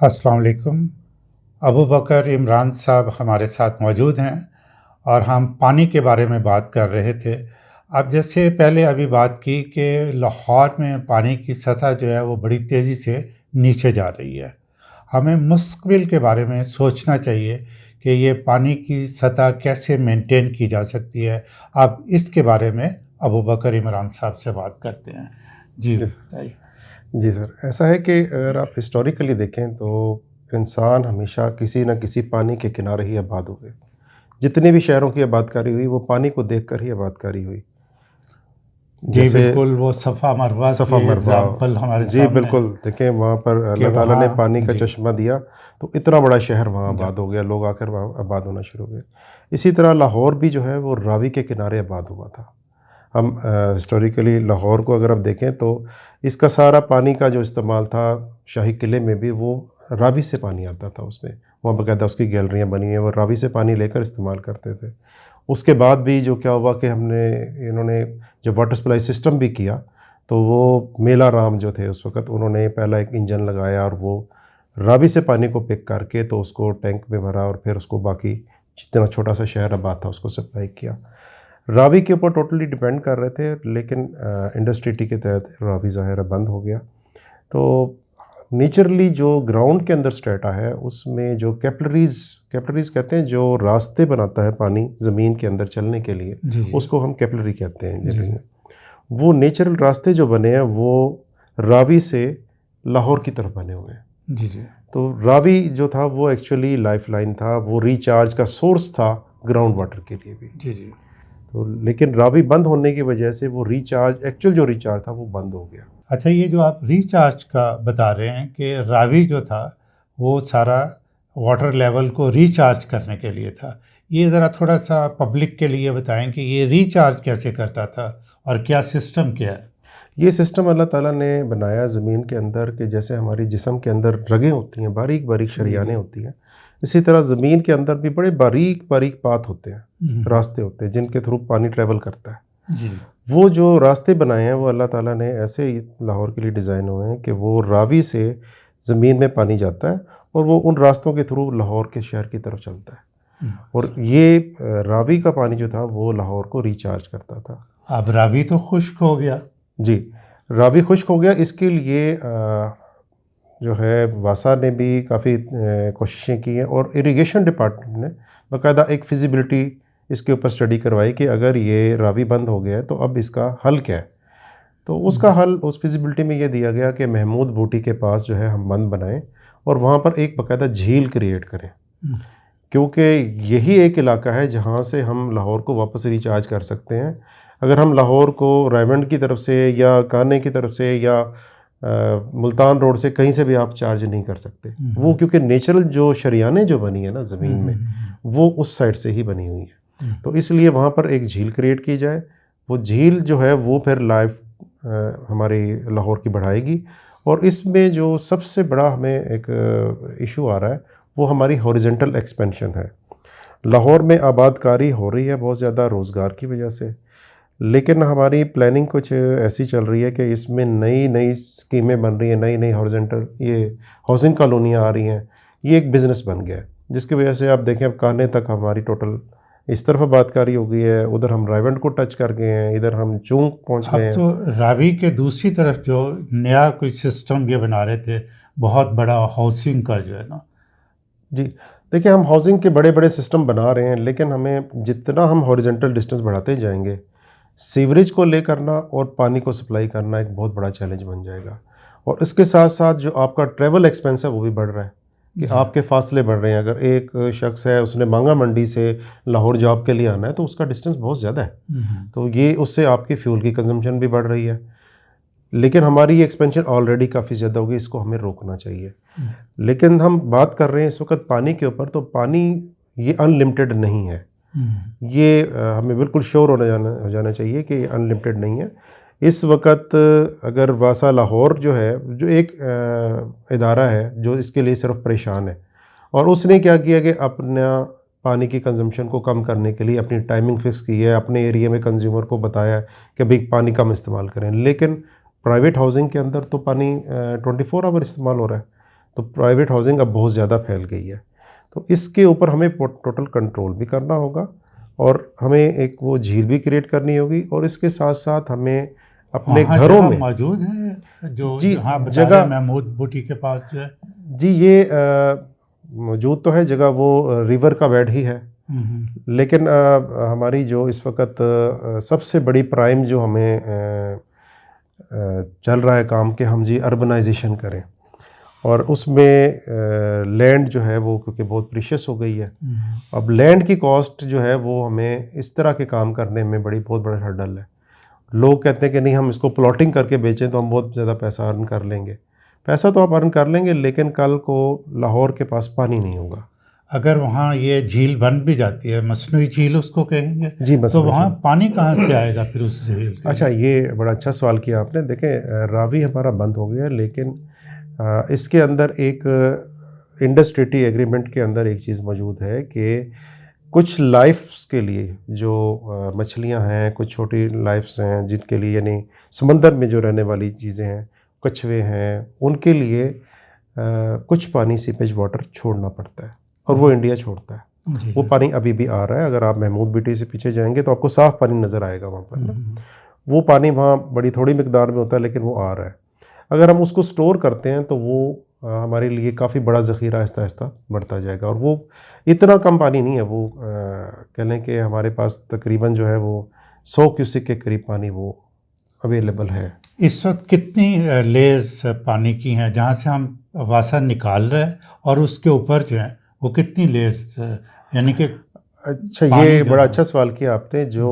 अस्सलाम वालेकुम। अबू बकर इमरान साहब हमारे साथ मौजूद हैं और हम पानी के बारे में बात कर रहे थे। अब जैसे पहले अभी बात की कि लाहौर में पानी की सतह जो है वो बड़ी तेज़ी से नीचे जा रही है। हमें मुस्तक़बिल के बारे में सोचना चाहिए कि ये पानी की सतह कैसे मेंटेन की जा सकती है। अब इसके बारे में अबू बकर इमरान साहब से बात करते हैं। जी जी बताइए। जी सर, ऐसा है कि अगर आप हिस्टोरिकली देखें तो इंसान हमेशा किसी न किसी पानी के किनारे ही आबाद हुए। जितनी भी शहरों की आबादकारी हुई वो पानी को देखकर ही आबादकारी हुई। जी जैसे बिल्कुल, वो सफ़ा मरवा के सफ़ा मरवा, एग्ज़ाम्पल हमारे जी सामने बिल्कुल, देखें वहाँ पर कि अल्लाह ताला वहाँ। ने पानी का जी, चश्मा दिया तो इतना बड़ा शहर वहाँ जब आबाद हो गया, लोग आकर वहाँ आबाद होना शुरू हो गए। इसी तरह लाहौर भी जो है वो रावी के किनारे आबाद हुआ था। हम हिस्टोरिकली लाहौर को अगर आप देखें तो इसका सारा पानी का जो इस्तेमाल था, शाही किले में भी वो रावी से पानी आता था उसमें। वहाँ बाकायदा उसकी गैलरियाँ बनी हैं, वो रावी से पानी लेकर इस्तेमाल करते थे। उसके बाद भी जो क्या हुआ कि इन्होंने जब वाटर सप्लाई सिस्टम भी किया तो वो मेला राम जो थे उस वक़्त उन्होंने पहला एक इंजन लगाया और वो रावी से पानी को पिक करके तो उसको टैंक में भरा और फिर उसको बाकी जितना छोटा सा शहर आबाद था उसको सप्लाई किया। रावी के ऊपर टोटली डिपेंड कर रहे थे, लेकिन इंडस्ट्री टी के तहत रावी ज़ाहिर है बंद हो गया। तो नेचुरली जो ग्राउंड के अंदर स्ट्रेटा है उसमें जो कैपिलरीज़ कैपिलरीज़ कहते हैं, जो रास्ते बनाता है पानी ज़मीन के अंदर चलने के लिए, जी, जी, उसको हम कैपिलरी कहते हैं जी, इंजीनियरिंग जी, में। वो नेचुरल रास्ते जो बने हैं वो रावी से लाहौर की तरफ बने हुए हैं। जी, जी, तो रावी जो था वो एक्चुअली लाइफलाइन था, वो रिचार्ज का सोर्स था ग्राउंड वाटर के लिए भी। जी, जी। तो लेकिन रावी बंद होने की वजह से वो रिचार्ज, एक्चुअल जो रिचार्ज था वो बंद हो गया। अच्छा, ये जो आप रिचार्ज का बता रहे हैं कि रावी जो था वो सारा वाटर लेवल को रिचार्ज करने के लिए था। ये ज़रा थोड़ा-सा पब्लिक के लिए बताएँ कि ये रिचार्ज कैसे करता था और क्या सिस्टम क्या है? ये सिस्टम अल्लाह ताला ने बनाया ज़मीन के अंदर कि जैसे हमारी जिस्म के अंदर रगें होती हैं, बारीक बारीक जी, शरियानें जी। होती हैं, इसी तरह ज़मीन के अंदर भी बड़े बारीक बारीक पाथ होते हैं, हुँ, रास्ते होते हैं जिनके थ्रू पानी ट्रैवल करता है। जी, वो जो रास्ते बनाए हैं वो अल्लाह ताला ने ऐसे ही लाहौर के लिए डिज़ाइन हुए हैं कि वो रावी से ज़मीन में पानी जाता है और वो उन रास्तों के थ्रू लाहौर के शहर की तरफ चलता है। हुँ। और ये रावी का पानी जो था वो लाहौर को रिचार्ज करता था। अब रावी तो खुश्क हो गया। जी, रावी खुश्क हो गया, इसके लिए जो है वासा ने भी काफ़ी कोशिशें की हैं और इरिगेशन डिपार्टमेंट ने बाकायदा एक फिजिबिलिटी इसके ऊपर स्टडी करवाई कि अगर ये रावी बंद हो गया है तो अब इसका हल क्या है। तो उसका हल उस फिजिबिलिटी में ये दिया गया कि महमूद बूटी के पास जो है हम बंद बनाएं और वहाँ पर एक बाकायदा झील क्रिएट करें, हुँ, क्योंकि यही एक इलाका है जहाँ से हम लाहौर को वापस रिचार्ज कर सकते हैं। अगर हम लाहौर को रायमंड की तरफ से या काने की तरफ से या मुल्तान रोड से कहीं से भी आप चार्ज नहीं कर सकते। हुँ, वो हुँ, क्योंकि नेचुरल जो शरियानें जो बनी है ना ज़मीन हुँ, हुँ, में, हुँ, वो उस साइड से ही बनी हुई है। हुँ, तो इसलिए वहाँ पर एक झील क्रिएट की जाए। वो झील जो है वो फिर लाइफ हमारी लाहौर की बढ़ाएगी। और इसमें जो सबसे बड़ा हमें एक इशू आ रहा है वो हमारी हॉरिजेंटल एक्सपेंशन है। लाहौर में आबादकारी हो रही है बहुत ज़्यादा रोज़गार की वजह से, लेकिन हमारी प्लानिंग कुछ ऐसी चल रही है कि इसमें नई नई स्कीमें बन रही हैं, नई नई हॉरिजेंटल ये हाउसिंग कॉलोनियाँ आ रही हैं। ये एक बिज़नेस बन गया है जिसकी वजह से आप देखें अब कान्हे तक हमारी टोटल इस तरफ आबादकारी हो गई है, उधर हम रायवंड को टच कर गए हैं, इधर हम चूंग पहुंच गए अब हैं। तो रावी के दूसरी तरफ जो नया कोई सिस्टम ये बना रहे थे, बहुत बड़ा हाउसिंग का जो है ना। जी, देखिए हम हाउसिंग के बड़े बड़े सिस्टम बना रहे हैं, लेकिन हमें जितना हम हॉरिजेंटल डिस्टेंस बढ़ाते जाएंगे, सीवरेज को ले करना और पानी को सप्लाई करना एक बहुत बड़ा चैलेंज बन जाएगा। और इसके साथ साथ जो आपका ट्रैवल एक्सपेंस है वो भी बढ़ रहा है कि जी, आपके फासले बढ़ रहे हैं। अगर एक शख्स है उसने मांगा मंडी से लाहौर जॉब के लिए आना है तो उसका डिस्टेंस बहुत ज़्यादा है। हुँ, तो ये उससे आपकी फ्यूल की कंजम्पशन भी बढ़ रही है। लेकिन हमारी एक्सपेंशन ऑलरेडी काफ़ी ज़्यादा होगी, इसको हमें रोकना चाहिए। हुँ, लेकिन हम बात कर रहे हैं इस वक्त पानी के ऊपर, तो पानी ये अनलिमिटेड नहीं है। हुँ, ये हमें बिल्कुल श्योर हो जाना चाहिए कि ये अनलिमिटेड नहीं है। इस वक्त अगर वासा लाहौर जो है, जो एक इदारा है जो इसके लिए सिर्फ परेशान है, और उसने क्या किया कि अपना पानी की कंजम्पशन को कम करने के लिए अपनी टाइमिंग फ़िक्स की है, अपने एरिया में कंज्यूमर को बताया है कि भाई पानी कम इस्तेमाल करें। लेकिन प्राइवेट हाउसिंग के अंदर तो पानी 24 आवर इस्तेमाल हो रहा है। तो प्राइवेट हाउसिंग अब बहुत ज़्यादा फैल गई है। तो इसके ऊपर हमें टोटल कंट्रोल भी करना होगा और हमें एक वो झील भी क्रिएट करनी होगी, और इसके साथ साथ हमें अपने वहाँ घरों जगह में मौजूद है जो जी जहाँ बता रहे जगह हैं महमूद बूटी के पास जो है। जी ये मौजूद तो है जगह, वो रिवर का बेड ही है, लेकिन हमारी जो इस वक्त सबसे बड़ी प्राइम जो हमें चल रहा है काम कि हम जी अर्बनाइजेशन करें, और उसमें लैंड जो है वो क्योंकि बहुत प्रीशियस हो गई है, अब लैंड की कॉस्ट जो है वो हमें इस तरह के काम करने में बहुत बड़ा हर्डल है। लोग कहते हैं कि नहीं हम इसको प्लॉटिंग करके बेचें तो हम बहुत ज़्यादा पैसा अर्न कर लेंगे। पैसा तो आप अर्न कर लेंगे, लेकिन कल को लाहौर के पास पानी नहीं होगा। अगर वहाँ ये झील बन भी जाती है, मसनूई झील उसको कहेंगे, जी तो मसनूई वहाँ झील। पानी कहाँ से आएगा फिर उस झील के? अच्छा, ये बड़ा अच्छा सवाल किया आपने। देखें, रावी हमारा बंद हो गया, लेकिन इसके अंदर एक इंडस ट्रीटी एग्रीमेंट के अंदर एक चीज़ मौजूद है कि कुछ लाइफ्स के लिए जो मछलियां हैं, कुछ छोटी लाइफ्स हैं जिनके लिए, यानी समंदर में जो रहने वाली चीज़ें हैं, कछुए हैं, उनके लिए कुछ पानी सीपेज वाटर छोड़ना पड़ता है, और वो इंडिया छोड़ता है। वो पानी अभी भी आ रहा है। अगर आप महमूद बीटी से पीछे जाएंगे तो आपको साफ़ पानी नज़र आएगा वहाँ पर ना। वो पानी वहाँ बड़ी थोड़ी मिकदार में होता है, लेकिन वो आ रहा है। अगर हम उसको स्टोर करते हैं तो वो हमारे लिए काफ़ी बड़ा ज़ख़ीरा आहिस्ता आहिस्ता बढ़ता जाएगा, और वो इतना कम पानी नहीं है। वो कह लें कि हमारे पास तकरीबन जो है वो 100 क्यूसिक के करीब पानी वो अवेलेबल है। इस वक्त कितनी लेयर्स पानी की हैं जहाँ से हम वासा निकाल रहे हैं, और उसके ऊपर जो है वो कितनी लेयर्स, यानी कि? अच्छा, ये बड़ा अच्छा सवाल किया आपने। जो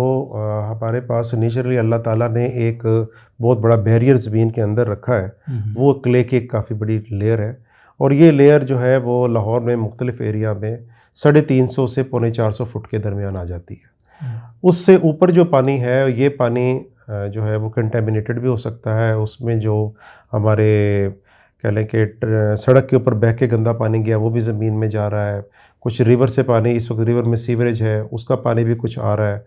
हमारे पास नेचुरली अल्लाह ताला ने एक बहुत बड़ा बैरियर ज़मीन के अंदर रखा है, वो क्ले की एक काफ़ी बड़ी लेयर है, और ये लेयर जो है वो लाहौर में मुख्तलिफ़ एरिया में 350 से 450 फुट के दरमियान आ जाती है। उससे ऊपर जो पानी है, ये पानी जो है वो कंटेमिनेटेड भी हो सकता है। उसमें जो हमारे कह लें कि सड़क के ऊपर बह के गंदा पानी गया वो भी ज़मीन में जा रहा है। कुछ रिवर से पानी, इस वक्त रिवर में सीवरेज है, उसका पानी भी कुछ आ रहा है,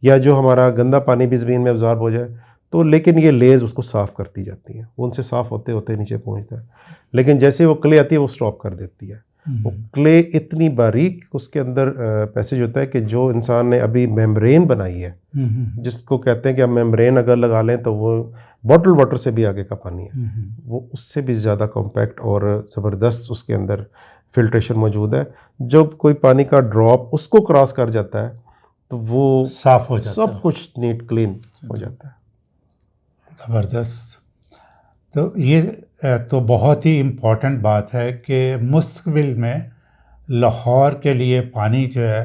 या जो हमारा गंदा पानी भी ज़मीन में अब्ज़ॉर्ब हो जाए तो, लेकिन ये लेयर्स उसको साफ़ करती जाती हैं, उनसे साफ़ होते होते नीचे पहुंचता है। लेकिन जैसे वो क्ले आती है वो स्टॉप कर देती है। वो क्ले इतनी बारीक उसके अंदर पैसेज होता है कि जो इंसान ने अभी मेम्ब्रेन बनाई है, जिसको कहते हैं कि हम मेम्ब्रेन अगर लगा लें तो वो बॉटल वाटर से भी आगे का पानी है, वो उससे भी ज़्यादा कॉम्पैक्ट और ज़बरदस्त उसके अंदर फिल्ट्रेशन मौजूद है। जब कोई पानी का ड्रॉप उसको क्रॉस कर जाता है तो वो साफ़ हो जाता है, सब कुछ नीट क्लीन हो जाता है। ज़बरदस्त। तो ये तो बहुत ही इम्पोर्टेंट बात है कि मुस्तक़बिल में लाहौर के लिए पानी जो है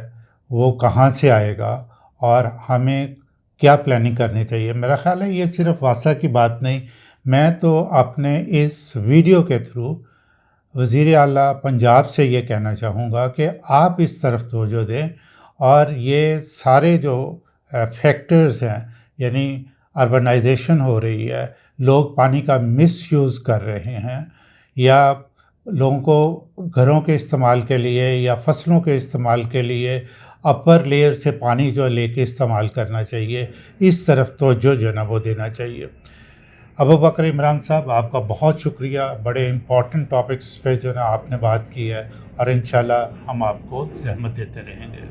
वो कहाँ से आएगा और हमें क्या प्लानिंग करनी चाहिए। मेरा ख़्याल है ये सिर्फ वासा की बात नहीं, मैं तो अपने इस वीडियो के थ्रू वज़ीर आला पंजाब से ये कहना चाहूँगा कि आप इस तरफ तवज्जो दें, और ये सारे जो फैक्टर्स हैं, यानी अर्बनाइजेशन हो रही है, लोग पानी का मिसयूज़ कर रहे हैं, या लोगों को घरों के इस्तेमाल के लिए या फसलों के इस्तेमाल के लिए अपर लेयर से पानी जो लेके इस्तेमाल करना चाहिए, इस तरफ तो जो ना वो देना चाहिए। अबू बकर इमरान साहब, आपका बहुत शुक्रिया। बड़े इम्पॉर्टेंट टॉपिक्स पे जो ना आपने बात की है, और इंशाल्लाह हम आपको ज़हमत देते रहेंगे।